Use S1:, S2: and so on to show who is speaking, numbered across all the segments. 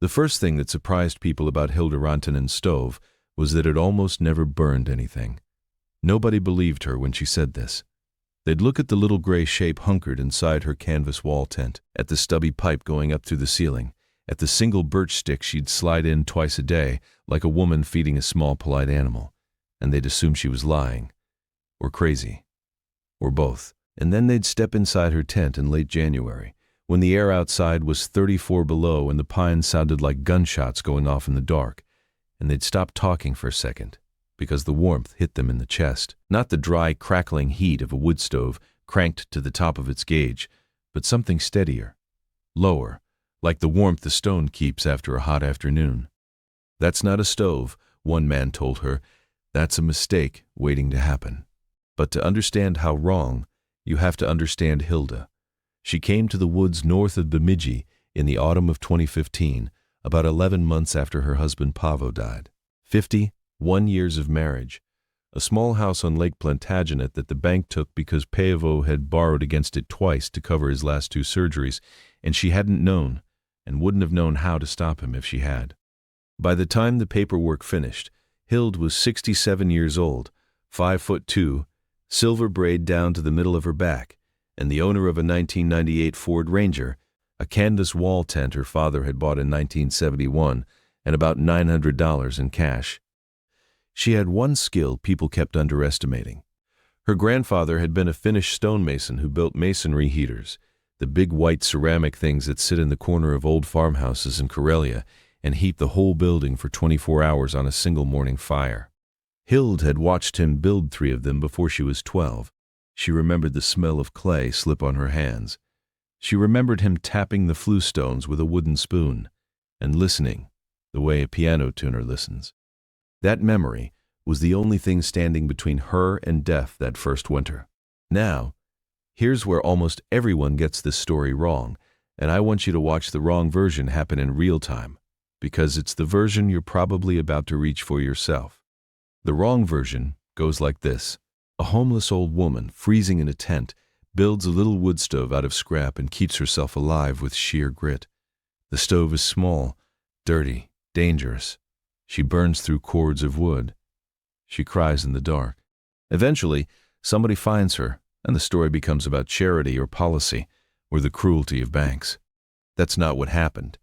S1: The first thing that surprised people about Hilde Rantanen's stove was that it almost never burned anything. Nobody believed her when she said this. They'd look at the little gray shape hunkered inside her canvas wall tent, at the stubby pipe going up through the ceiling, at the single birch stick she'd slide in twice a day, like a woman feeding a small polite animal, and they'd assume she was lying, or crazy, or both. And then they'd step inside her tent in late January, when the air outside was 34 below and the pines sounded like gunshots going off in the dark, and they'd stop talking for a second, because the warmth hit them in the chest. Not the dry, crackling heat of a wood stove cranked to the top of its gauge, but something steadier, lower, like the warmth the stone keeps after a hot afternoon. "That's not a stove," one man told her. "That's a mistake waiting to happen." But to understand how wrong, you have to understand Hilde. She came to the woods north of Bemidji in the autumn of 2015, about 11 months after her husband Paavo died. 51 years of marriage, a small house on Lake Plantagenet that the bank took because Paavo had borrowed against it twice to cover his last 2 surgeries, and she hadn't known, and wouldn't have known how to stop him if she had. By the time the paperwork finished, Hilde was 67 years old, 5'2", silver braid down to the middle of her back, and the owner of a 1998 Ford Ranger, a canvas wall tent her father had bought in 1971, and about $900 in cash. She had one skill people kept underestimating. Her grandfather had been a Finnish stonemason who built masonry heaters, the big white ceramic things that sit in the corner of old farmhouses in Karelia and heat the whole building for 24 hours on a single morning fire. Hilde had watched him build 3 of them before she was 12. She remembered the smell of clay slip on her hands. She remembered him tapping the flue stones with a wooden spoon and listening the way a piano tuner listens. That memory was the only thing standing between her and death that first winter. Now, here's where almost everyone gets this story wrong, and I want you to watch the wrong version happen in real time, because it's the version you're probably about to reach for yourself. The wrong version goes like this. A homeless old woman, freezing in a tent, builds a little wood stove out of scrap and keeps herself alive with sheer grit. The stove is small, dirty, dangerous. She burns through cords of wood. She cries in the dark. Eventually, somebody finds her, and the story becomes about charity or policy, or the cruelty of banks. That's not what happened.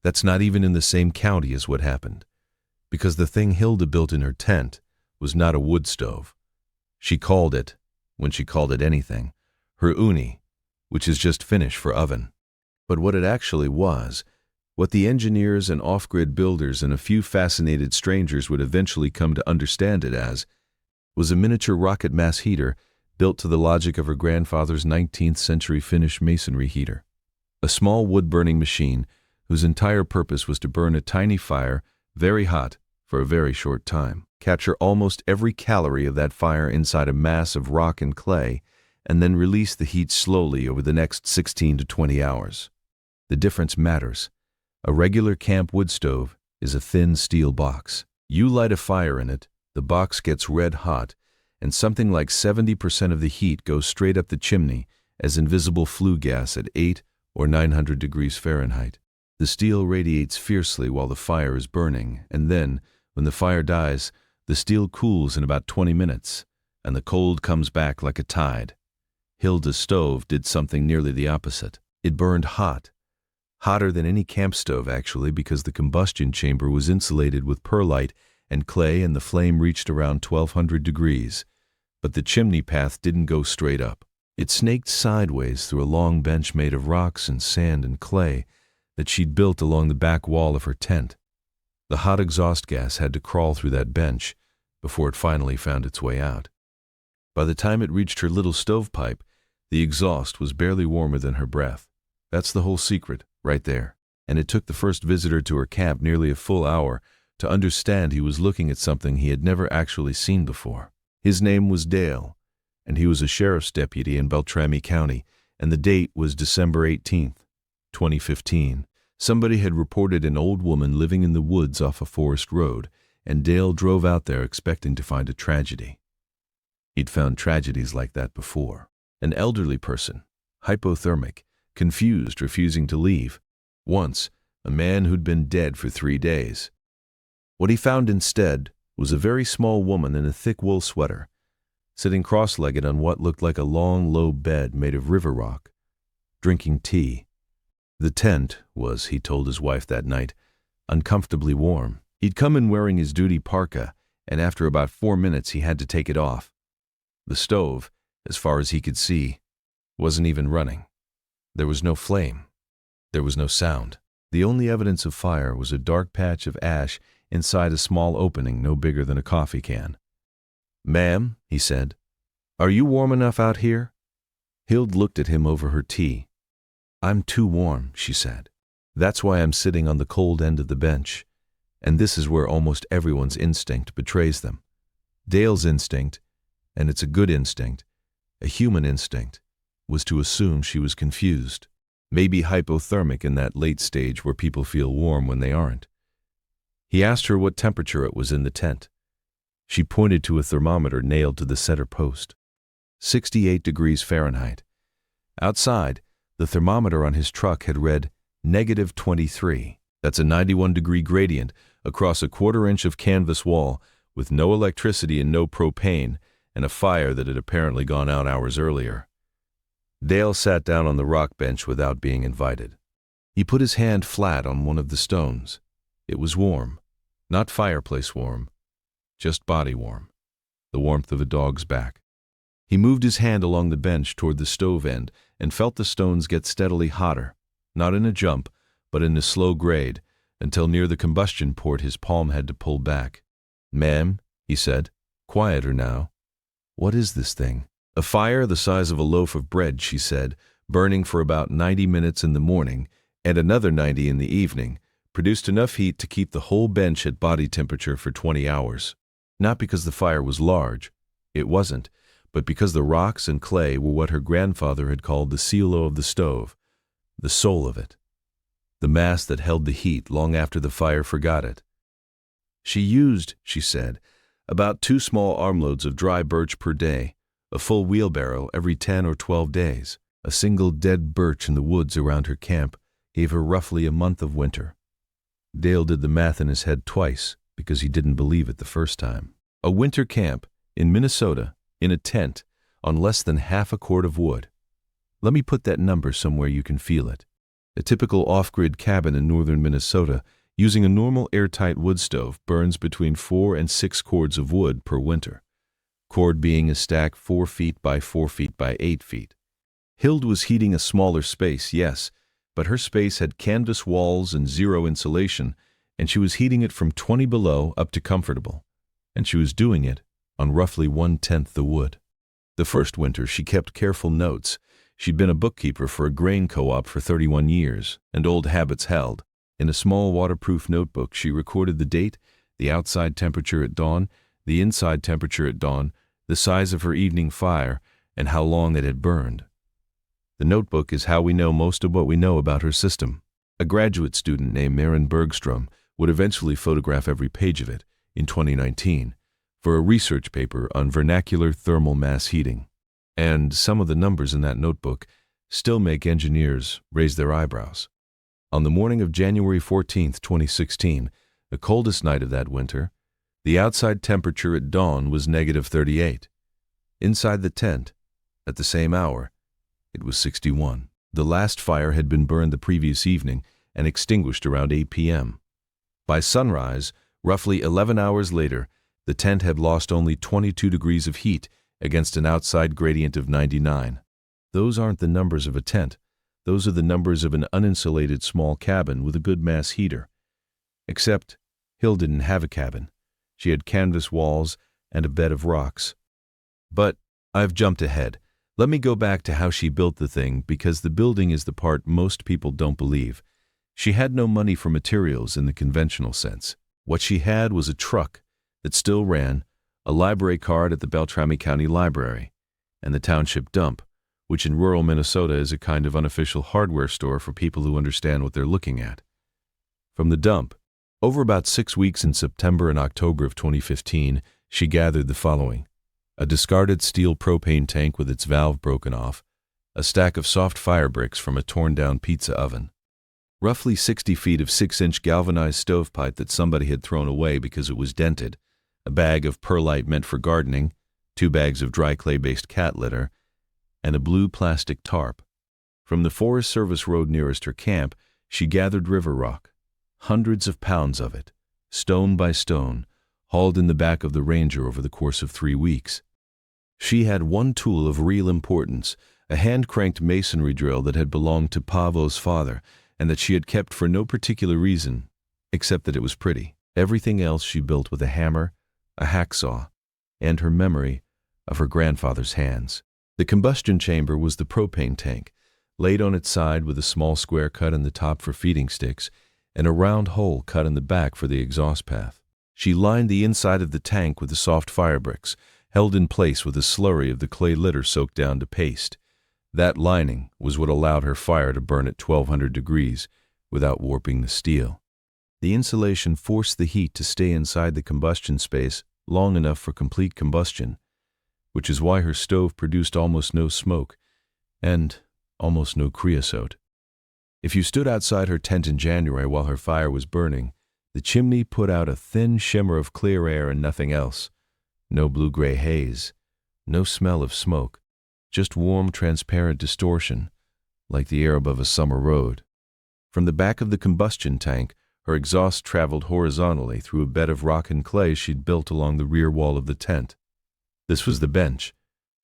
S1: That's not even in the same county as what happened. Because the thing Hilde built in her tent was not a wood stove. She called it, when she called it anything, her uni, which is just Finnish for oven. But what it actually was, what the engineers and off-grid builders and a few fascinated strangers would eventually come to understand it as, was a miniature rocket mass heater built to the logic of her grandfather's 19th century Finnish masonry heater. A small wood-burning machine whose entire purpose was to burn a tiny fire, very hot, for a very short time, capture almost every calorie of that fire inside a mass of rock and clay, and then release the heat slowly over the next 16 to 20 hours. The difference matters. A regular camp wood stove is a thin steel box. You light a fire in it, the box gets red hot, and something like 70% of the heat goes straight up the chimney as invisible flue gas at 8 or 900 degrees Fahrenheit. The steel radiates fiercely while the fire is burning, and then, when the fire dies, the steel cools in about 20 minutes, and the cold comes back like a tide. Hilde's stove did something nearly the opposite. It burned hot. Hotter than any camp stove, actually, because the combustion chamber was insulated with perlite and clay and the flame reached around 1200 degrees. But the chimney path didn't go straight up. It snaked sideways through a long bench made of rocks and sand and clay that she'd built along the back wall of her tent. The hot exhaust gas had to crawl through that bench before it finally found its way out. By the time it reached her little stovepipe, the exhaust was barely warmer than her breath. That's the whole secret, right there. And it took the first visitor to her camp nearly a full hour to understand he was looking at something he had never actually seen before. His name was Dale, and he was a sheriff's deputy in Beltrami County, and the date was December 18th, 2015. Somebody had reported an old woman living in the woods off a forest road, and Dale drove out there expecting to find a tragedy. He'd found tragedies like that before. An elderly person, hypothermic, confused, refusing to leave. Once, a man who'd been dead for 3 days. What he found instead was a very small woman in a thick wool sweater, sitting cross-legged on what looked like a long, low bed made of river rock, drinking tea. The tent was, he told his wife that night, uncomfortably warm. He'd come in wearing his duty parka, and after about 4 minutes he had to take it off. The stove, as far as he could see, wasn't even running. There was no flame. There was no sound. The only evidence of fire was a dark patch of ash inside a small opening no bigger than a coffee can. "Ma'am," he said, "are you warm enough out here?" Hilde looked at him over her tea. "I'm too warm," she said. "That's why I'm sitting on the cold end of the bench. And this is where almost everyone's instinct betrays them. Dale's instinct, and it's a good instinct, a human instinct, was to assume she was confused, maybe hypothermic in that late stage where people feel warm when they aren't. He asked her what temperature it was in the tent. She pointed to a thermometer nailed to the center post. 68 degrees Fahrenheit. Outside, the thermometer on his truck had read -23. That's a 91-degree gradient across a 1/4 inch of canvas wall with no electricity and no propane, and a fire that had apparently gone out hours earlier. Dale sat down on the rock bench without being invited. He put his hand flat on one of the stones. It was warm, not fireplace warm, just body warm, the warmth of a dog's back. He moved his hand along the bench toward the stove end and felt the stones get steadily hotter, not in a jump, but in a slow grade, until near the combustion port his palm had to pull back. "Ma'am," he said, quieter now. "What is this thing?" "A fire the size of a loaf of bread," she said, "burning for about 90 minutes in the morning and another 90 in the evening, produced enough heat to keep the whole bench at body temperature for 20 hours. Not because the fire was large. It wasn't, but because the rocks and clay were what her grandfather had called the silo of the stove, the soul of it, the mass that held the heat long after the fire forgot it. She used, she said, about 2 small armloads of dry birch per day, a full wheelbarrow every 10 or 12 days. A single dead birch in the woods around her camp gave her roughly a month of winter. Dale did the math in his head twice because he didn't believe it the first time. A winter camp in Minnesota, in a tent, on less than half a cord of wood. Let me put that number somewhere you can feel it. A typical off-grid cabin in northern Minnesota, using a normal airtight wood stove, burns between 4 and 6 cords of wood per winter. Cord being a stack 4 feet by 4 feet by 8 feet. Hilde was heating a smaller space, yes, but her space had canvas walls and zero insulation, and she was heating it from 20 below up to comfortable, and she was doing it on roughly 1/10 the wood. The first winter she kept careful notes. She'd been a bookkeeper for a grain co-op for 31 years, and old habits held. In a small waterproof notebook she recorded the date, the outside temperature at dawn, the inside temperature at dawn, the size of her evening fire, and how long it had burned. The notebook is how we know most of what we know about her system. A graduate student named Maren Bergstrom would eventually photograph every page of it, in 2019, for a research paper on vernacular thermal mass heating. And some of the numbers in that notebook still make engineers raise their eyebrows. On the morning of January 14, 2016, the coldest night of that winter, the outside temperature at dawn was -38. Inside the tent, at the same hour, it was 61. The last fire had been burned the previous evening and extinguished around 8 p.m. By sunrise, roughly 11 hours later, the tent had lost only 22 degrees of heat against an outside gradient of 99. Those aren't the numbers of a tent. Those are the numbers of an uninsulated small cabin with a good mass heater. Except Hilde didn't have a cabin. She had canvas walls and a bed of rocks. But I've jumped ahead. Let me go back to how she built the thing, because the building is the part most people don't believe. She had no money for materials in the conventional sense. What she had was a truck that still ran, a library card at the Beltrami County Library, and the township dump, which in rural Minnesota is a kind of unofficial hardware store for people who understand what they're looking at. From the dump, over about 6 weeks in September and October of 2015, she gathered the following: a discarded steel propane tank with its valve broken off, a stack of soft fire bricks from a torn-down pizza oven, Roughly 60 feet of 6-inch galvanized stovepipe that somebody had thrown away because it was dented, a bag of perlite meant for gardening, 2 bags of dry clay-based cat litter, and a blue plastic tarp. From the Forest Service road nearest her camp, she gathered river rock, hundreds of pounds of it, stone by stone, hauled in the back of the Ranger over the course of 3 weeks. She had one tool of real importance, a hand-cranked masonry drill that had belonged to Pavo's father, and that she had kept for no particular reason, except that it was pretty. Everything else she built with a hammer, a hacksaw, and her memory of her grandfather's hands. The combustion chamber was the propane tank, laid on its side with a small square cut in the top for feeding sticks, and a round hole cut in the back for the exhaust path. She lined the inside of the tank with the soft fire bricks, held in place with a slurry of the clay litter soaked down to paste. That lining was what allowed her fire to burn at 1200 degrees without warping the steel. The insulation forced the heat to stay inside the combustion space long enough for complete combustion, which is why her stove produced almost no smoke and almost no creosote. If you stood outside her tent in January while her fire was burning, the chimney put out a thin shimmer of clear air and nothing else. No blue-gray haze, no smell of smoke, just warm, transparent distortion, like the air above a summer road. From the back of the combustion tank, her exhaust traveled horizontally through a bed of rock and clay she'd built along the rear wall of the tent. This was the bench,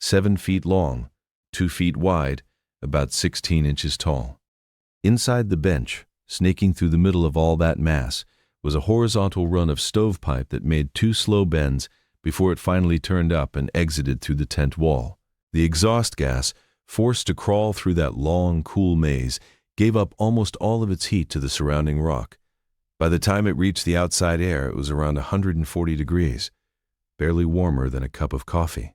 S1: 7 feet long, 2 feet wide, about 16 inches tall. Inside the bench, snaking through the middle of all that mass, was a horizontal run of stovepipe that made 2 slow bends before it finally turned up and exited through the tent wall. The exhaust gas, forced to crawl through that long, cool maze, gave up almost all of its heat to the surrounding rock. By the time it reached the outside air, it was around 140 degrees, barely warmer than a cup of coffee.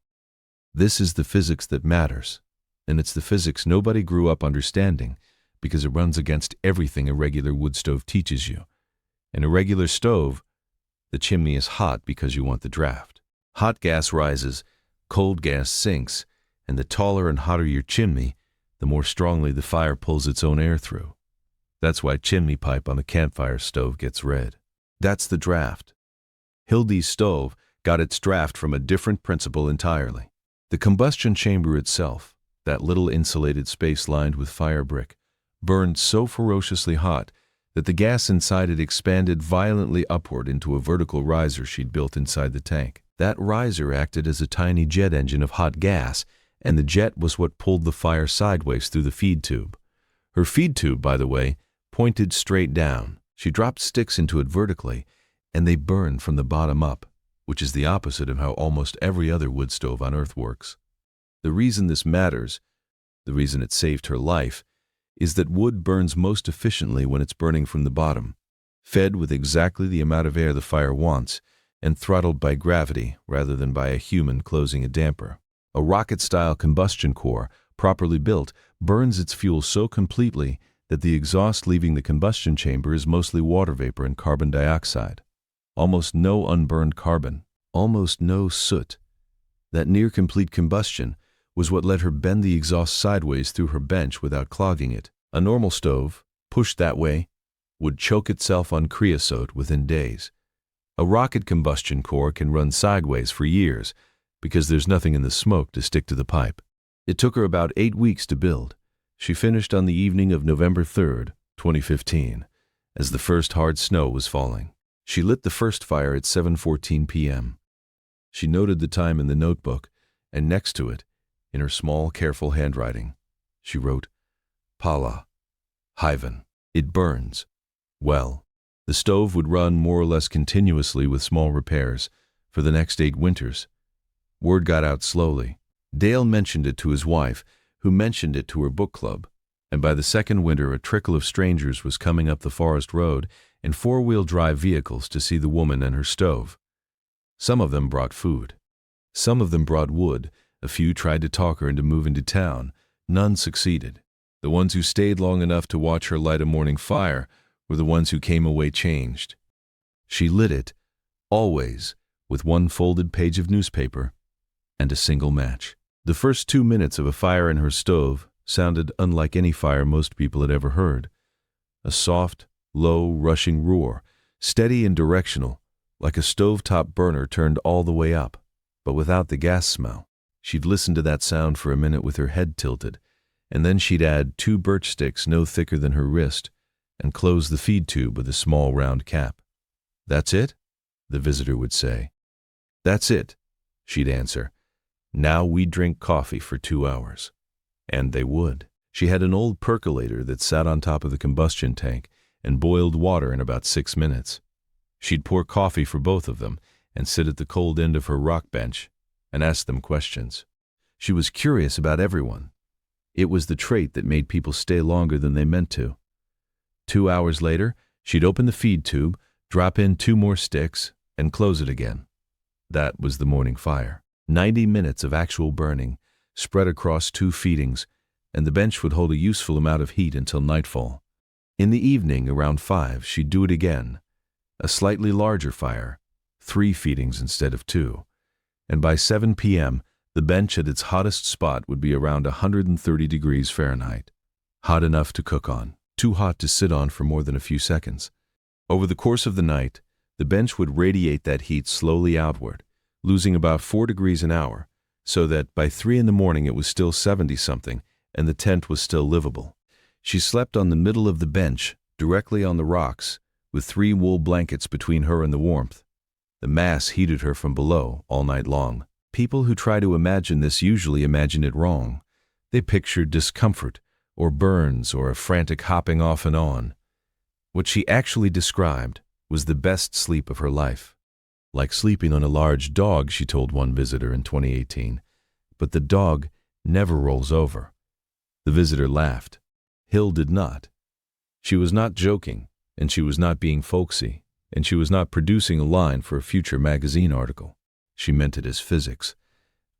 S1: This is the physics that matters, and it's the physics nobody grew up understanding because it runs against everything a regular wood stove teaches you. In a regular stove, the chimney is hot because you want the draft. Hot gas rises, cold gas sinks, and the taller and hotter your chimney, the more strongly the fire pulls its own air through. That's why chimney pipe on a campfire stove gets red. That's the draft. Hilde's stove got its draft from a different principle entirely. The combustion chamber itself, that little insulated space lined with fire brick, burned so ferociously hot that the gas inside it expanded violently upward into a vertical riser she'd built inside the tank. That riser acted as a tiny jet engine of hot gas, and the jet was what pulled the fire sideways through the feed tube. Her feed tube, by the way, pointed straight down. She dropped sticks into it vertically, and they burned from the bottom up, which is the opposite of how almost every other wood stove on Earth works. The reason this matters, the reason it saved her life, is that wood burns most efficiently when it's burning from the bottom, fed with exactly the amount of air the fire wants, and throttled by gravity rather than by a human closing a damper. A rocket-style combustion core, properly built, burns its fuel so completely that the exhaust leaving the combustion chamber is mostly water vapor and carbon dioxide. Almost no unburned carbon, almost no soot. That near-complete combustion was what let her bend the exhaust sideways through her bench without clogging it. A normal stove, pushed that way, would choke itself on creosote within days. A rocket combustion core can run sideways for years because there's nothing in the smoke to stick to the pipe. It took her about 8 weeks to build. She finished on the evening of November 3rd, 2015, as the first hard snow was falling. She lit the first fire at 7:14 p.m. She noted the time in the notebook, and next to it, in her small, careful handwriting, she wrote, Pala, Hyven. It burns. Well, the stove would run more or less continuously with small repairs for the next 8 winters. Word got out slowly. Dale mentioned it to his wife, who mentioned it to her book club, and by the second winter a trickle of strangers was coming up the forest road in 4-wheel drive vehicles to see the woman and her stove. Some of them brought food. Some of them brought wood. A few tried to talk her into moving to town. None succeeded. The ones who stayed long enough to watch her light a morning fire were the ones who came away changed. She lit it, always, with one folded page of newspaper and a single match. The first 2 minutes of a fire in her stove sounded unlike any fire most people had ever heard. A soft, low, rushing roar, steady and directional, like a stovetop burner turned all the way up, but without the gas smell. She'd listen to that sound for a minute with her head tilted, and then she'd add 2 birch sticks no thicker than her wrist and close the feed tube with a small round cap. "That's it?" the visitor would say. "That's it," she'd answer. "Now we drink coffee for 2 hours." And they would. She had an old percolator that sat on top of the combustion tank and boiled water in about 6 minutes. She'd pour coffee for both of them and sit at the cold end of her rock bench and ask them questions. She was curious about everyone. It was the trait that made people stay longer than they meant to. 2 hours later, she'd open the feed tube, drop in 2 more sticks, and close it again. That was the morning fire. 90 minutes of actual burning, spread across 2 feedings, and the bench would hold a useful amount of heat until nightfall. In the evening, around 5, she'd do it again. A slightly larger fire, 3 feedings instead of 2. And by 7 p.m., the bench at its hottest spot would be around 130 degrees Fahrenheit. Hot enough to cook on, too hot to sit on for more than a few seconds. Over the course of the night, the bench would radiate that heat slowly outward, losing about 4 degrees an hour, so that by 3 in the morning it was still 70-something, and the tent was still livable. She slept on the middle of the bench, directly on the rocks, with 3 wool blankets between her and the warmth. The mass heated her from below all night long. People who try to imagine this usually imagine it wrong. They picture discomfort, or burns, or a frantic hopping off and on. What she actually described was the best sleep of her life. Like sleeping on a large dog, she told one visitor in 2018. But the dog never rolls over. The visitor laughed. Hilde did not. She was not joking, and she was not being folksy, and she was not producing a line for a future magazine article. She meant it as physics.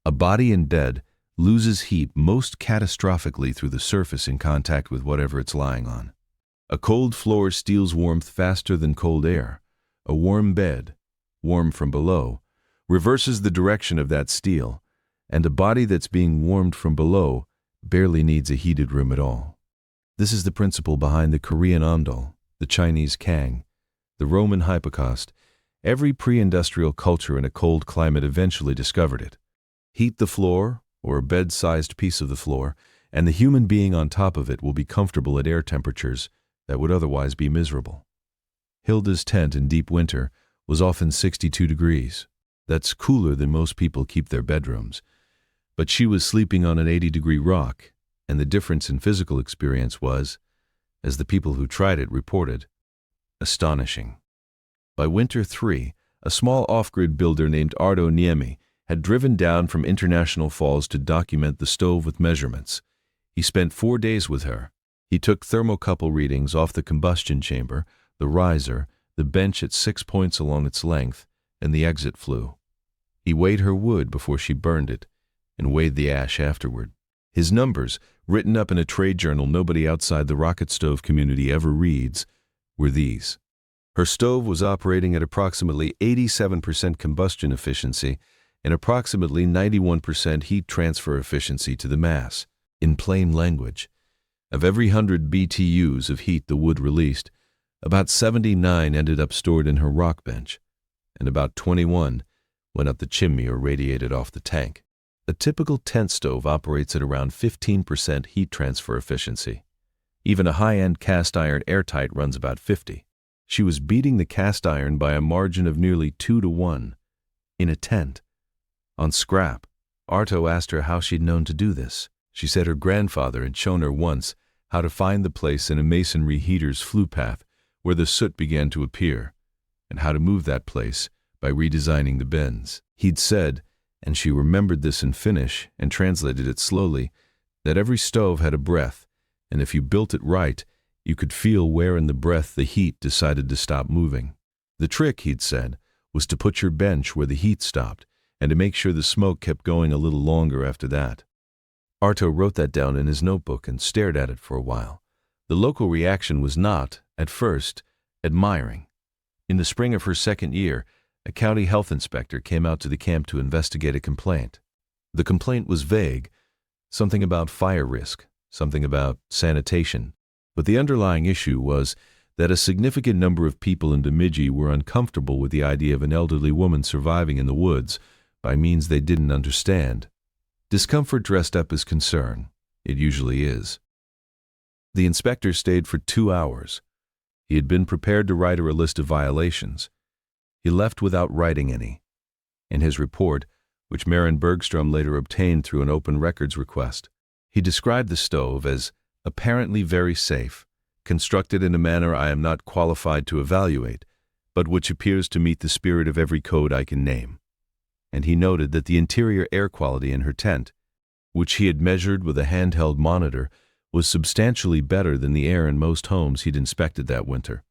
S1: A body in bed loses heat most catastrophically through the surface in contact with whatever it's lying on. A cold floor steals warmth faster than cold air. A warm bed, warm from below, reverses the direction of that steel, and a body that's being warmed from below barely needs a heated room at all. This is the principle behind the Korean ondol, the Chinese kang, the Roman hypocaust. Every pre-industrial culture in a cold climate eventually discovered it. Heat the floor, or a bed-sized piece of the floor, and the human being on top of it will be comfortable at air temperatures that would otherwise be miserable. Hilde's tent in deep winter was often 62 degrees. That's cooler than most people keep their bedrooms. But she was sleeping on an 80-degree rock, and the difference in physical experience was, as the people who tried it reported, astonishing. By winter 3, a small off-grid builder named Arto Niemi had driven down from International Falls to document the stove with measurements. He spent 4 days with her. He took thermocouple readings off the combustion chamber, the riser, the bench at 6 points along its length, and the exit flue. He weighed her wood before she burned it, and weighed the ash afterward. His numbers, written up in a trade journal nobody outside the rocket stove community ever reads, were these. Her stove was operating at approximately 87% combustion efficiency and approximately 91% heat transfer efficiency to the mass. In plain language, of every 100 BTUs of heat the wood released, about 79 ended up stored in her rock bench, and about 21 went up the chimney or radiated off the tank. A typical tent stove operates at around 15% heat transfer efficiency. Even a high-end cast iron airtight runs about 50. She was beating the cast iron by a margin of nearly 2 to 1. In a tent. On scrap. Arto asked her how she'd known to do this. She said her grandfather had shown her once how to find the place in a masonry heater's flue path where the soot began to appear, and how to move that place by redesigning the bends. He'd said, and she remembered this in Finnish and translated it slowly, that every stove had a breath, and if you built it right, you could feel where in the breath the heat decided to stop moving. The trick, he'd said, was to put your bench where the heat stopped, and to make sure the smoke kept going a little longer after that. Arto wrote that down in his notebook and stared at it for a while. The local reaction was not, at first, admiring. In the spring of her second year, a county health inspector came out to the camp to investigate a complaint. The complaint was vague, something about fire risk, something about sanitation, But the underlying issue was that a significant number of people in Bemidji were uncomfortable with the idea of an elderly woman surviving in the woods by means they didn't understand. Discomfort dressed up as concern. It usually is. The inspector stayed for 2 hours. He had been prepared to write her a list of violations. He left without writing any. In his report, which Maren Bergstrom later obtained through an open records request, he described the stove as apparently very safe, constructed in a manner I am not qualified to evaluate, but which appears to meet the spirit of every code I can name. And he noted that the interior air quality in her tent, which he had measured with a handheld monitor, was substantially better than the air in most homes he'd inspected that winter.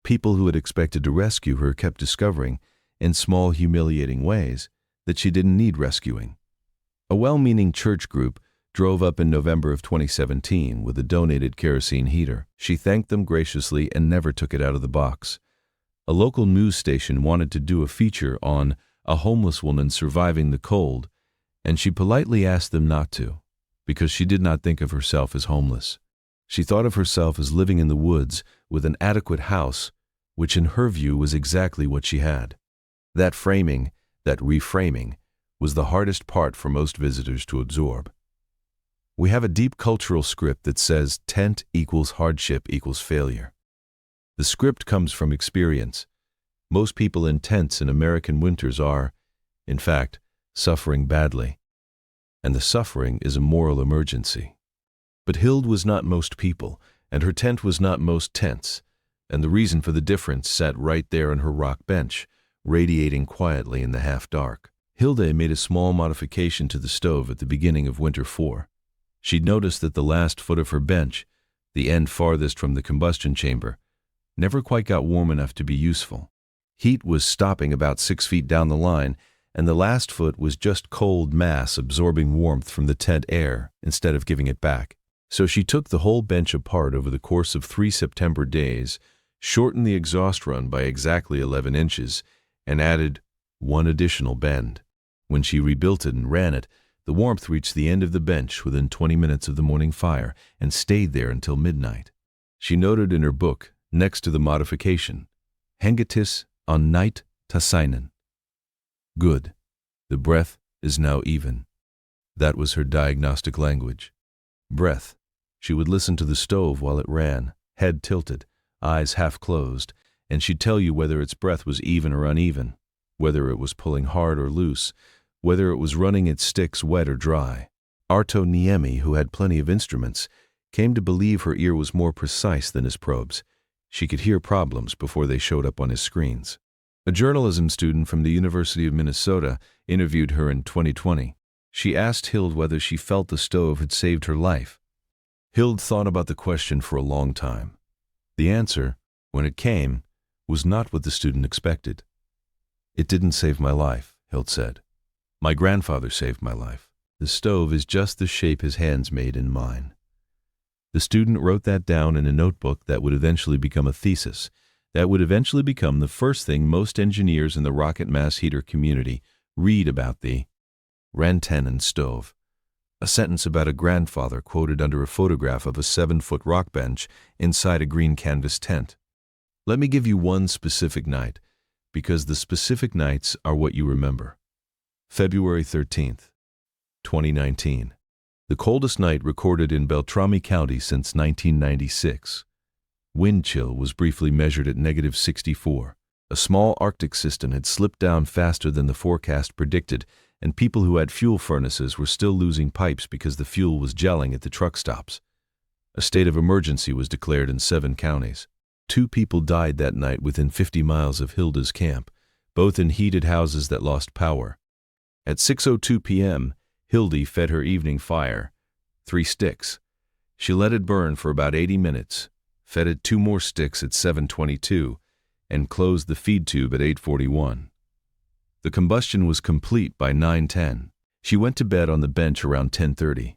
S1: People who had expected to rescue her kept discovering, in small humiliating ways, that she didn't need rescuing. A well-meaning church group drove up in November of 2017 with a donated kerosene heater. She thanked them graciously and never took it out of the box. A local news station wanted to do a feature on a homeless woman surviving the cold, and she politely asked them not to, because she did not think of herself as homeless. She thought of herself as living in the woods with an adequate house, which in her view was exactly what she had. That framing, that reframing, was the hardest part for most visitors to absorb. We have a deep cultural script that says tent equals hardship equals failure. The script comes from experience. Most people in tents in American winters are, in fact, suffering badly. And the suffering is a moral emergency. But Hilde was not most people, and her tent was not most tents, and the reason for the difference sat right there on her rock bench, radiating quietly in the half-dark. Hilde made a small modification to the stove at the beginning of winter 4. She'd noticed that the last foot of her bench, the end farthest from the combustion chamber, never quite got warm enough to be useful. Heat was stopping about 6 feet down the line, and the last foot was just cold mass absorbing warmth from the tent air instead of giving it back. So she took the whole bench apart over the course of 3 September days, shortened the exhaust run by exactly 11 inches, and added 1 additional bend. When she rebuilt it and ran it, the warmth reached the end of the bench within 20 minutes of the morning fire and stayed there until midnight. She noted in her book, next to the modification, Hengetis on night tasainen. Good. The breath is now even. That was her diagnostic language. Breath. She would listen to the stove while it ran, head tilted, eyes half closed, and she'd tell you whether its breath was even or uneven, whether it was pulling hard or loose, whether it was running its sticks wet or dry. Arto Niemi, who had plenty of instruments, came to believe her ear was more precise than his probes. She could hear problems before they showed up on his screens. A journalism student from the University of Minnesota interviewed her in 2020. She asked Hilde whether she felt the stove had saved her life. Hilde thought about the question for a long time. The answer, when it came, was not what the student expected. It didn't save my life, Hilde said. My grandfather saved my life. The stove is just the shape his hands made in mine. The student wrote that down in a notebook that would eventually become a thesis, that would eventually become the first thing most engineers in the rocket mass heater community read about the Rantanen stove, a sentence about a grandfather quoted under a photograph of a 7-foot rock bench inside a green canvas tent. Let me give you one specific night, because the specific nights are what you remember. February 13th, 2019. The coldest night recorded in Beltrami County since 1996. Wind chill was briefly measured at -64. A small Arctic system had slipped down faster than the forecast predicted, and people who had fuel furnaces were still losing pipes because the fuel was gelling at the truck stops. A state of emergency was declared in 7 counties. 2 people died that night within 50 miles of Hilde's camp, both in heated houses that lost power. At 6:02 p.m., Hilde fed her evening fire, 3 sticks. She let it burn for about 80 minutes, fed it 2 more sticks at 7:22, and closed the feed tube at 8:41. The combustion was complete by 9:10. She went to bed on the bench around 10:30.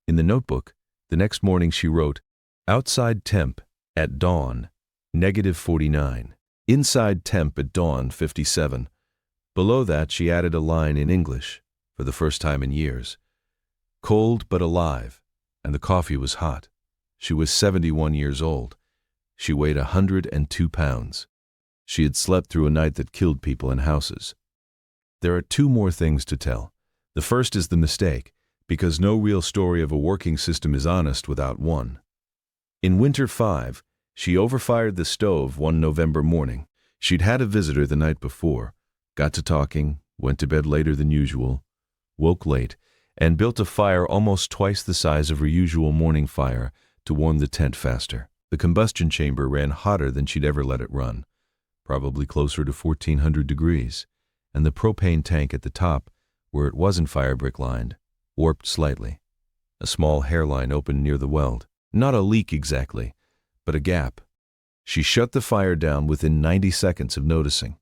S1: In the notebook, the next morning she wrote, outside temp at dawn, -49. Inside temp at dawn, 57. Below that she added a line in English, for the first time in years. Cold but alive, and the coffee was hot. She was 71 years old. She weighed 102 pounds. She had slept through a night that killed people in houses. There are two more things to tell. The first is the mistake, because no real story of a working system is honest without one. In Winter 5, she overfired the stove one November morning. She'd had a visitor the night before, got to talking, went to bed later than usual, woke late, and built a fire almost twice the size of her usual morning fire to warm the tent faster. The combustion chamber ran hotter than she'd ever let it run, probably closer to 1400 degrees, and the propane tank at the top, where it wasn't fire brick lined, warped slightly. A small hairline opened near the weld. Not a leak exactly, but a gap. She shut the fire down within 90 seconds of noticing.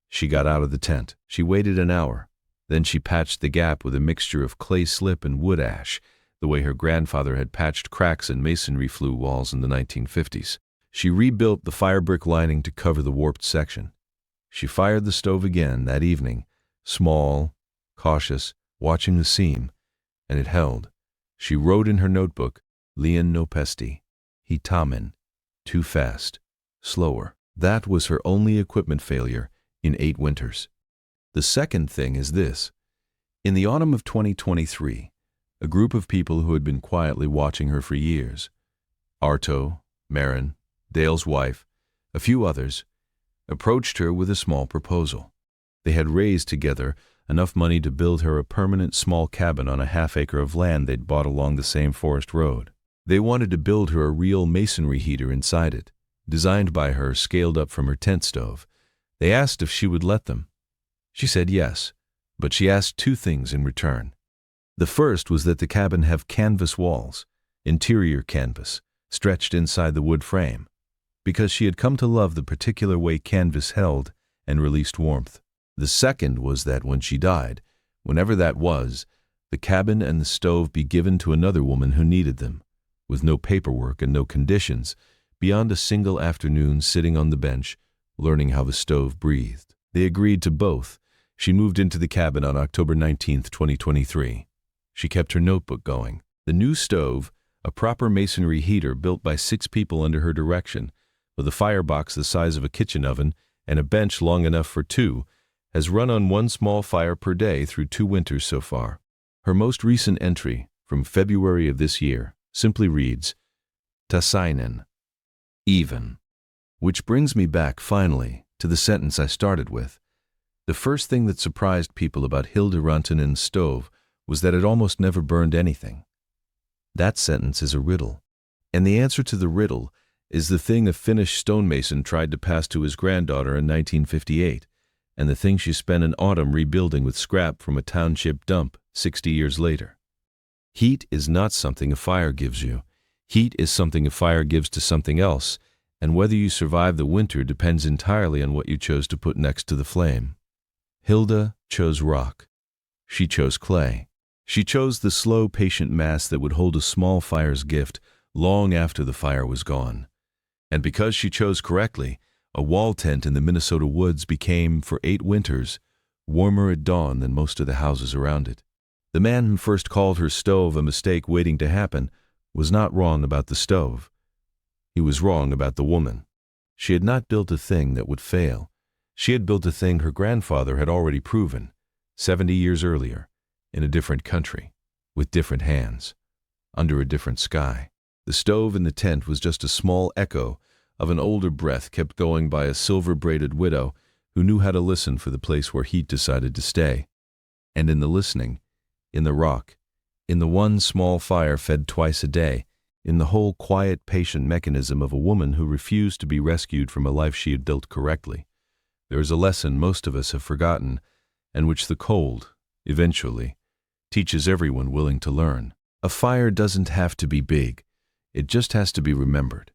S1: She got out of the tent. She waited an hour. Then she patched the gap with a mixture of clay slip and wood ash, the way her grandfather had patched cracks in masonry flue walls in the 1950s. She rebuilt the fire brick lining to cover the warped section. She fired the stove again that evening, small, cautious, watching the seam, and it held. She wrote in her notebook, "Lien no pesti, hitamen," too fast, slower. That was her only equipment failure in 8 winters. The second thing is this. In the autumn of 2023, a group of people who had been quietly watching her for years, Arto, Marin, Dale's wife, a few others, approached her with a small proposal. They had raised together enough money to build her a permanent small cabin on a half-acre of land they'd bought along the same forest road. They wanted to build her a real masonry heater inside it, designed by her, scaled up from her tent stove. They asked if she would let them. She said yes, but she asked 2 things in return. The first was that the cabin have canvas walls, interior canvas, stretched inside the wood frame, because she had come to love the particular way canvas held and released warmth. The second was that when she died, whenever that was, the cabin and the stove be given to another woman who needed them, with no paperwork and no conditions, beyond a single afternoon sitting on the bench, learning how the stove breathed. They agreed to both. She moved into the cabin on October 19, 2023. She kept her notebook going. The new stove, a proper masonry heater built by 6 people under her direction, with a firebox the size of a kitchen oven and a bench long enough for 2, has run on 1 small fire per day through 2 winters so far. Her most recent entry, from February of this year, simply reads, "Tasainen," even. Which brings me back, finally, to the sentence I started with. The first thing that surprised people about Hilde Rantanen's stove was that it almost never burned anything. That sentence is a riddle. And the answer to the riddle is the thing a Finnish stonemason tried to pass to his granddaughter in 1958, and the thing she spent an autumn rebuilding with scrap from a township dump 60 years later. Heat is not something a fire gives you. Heat is something a fire gives to something else, and whether you survive the winter depends entirely on what you chose to put next to the flame. Hilde chose rock. She chose clay. She chose the slow, patient mass that would hold a small fire's gift long after the fire was gone. And because she chose correctly, a wall tent in the Minnesota woods became, for 8 winters, warmer at dawn than most of the houses around it. The man who first called her stove a mistake waiting to happen was not wrong about the stove. He was wrong about the woman. She had not built a thing that would fail. She had built a thing her grandfather had already proven, 70 years earlier, in a different country, with different hands, under a different sky. The stove in the tent was just a small echo of an older breath kept going by a silver-braided widow who knew how to listen for the place where heat decided to stay. And in the listening, in the rock, in the one small fire fed twice a day, in the whole quiet, patient mechanism of a woman who refused to be rescued from a life she had built correctly, there is a lesson most of us have forgotten, and which the cold, eventually, teaches everyone willing to learn. A fire doesn't have to be big. It just has to be remembered.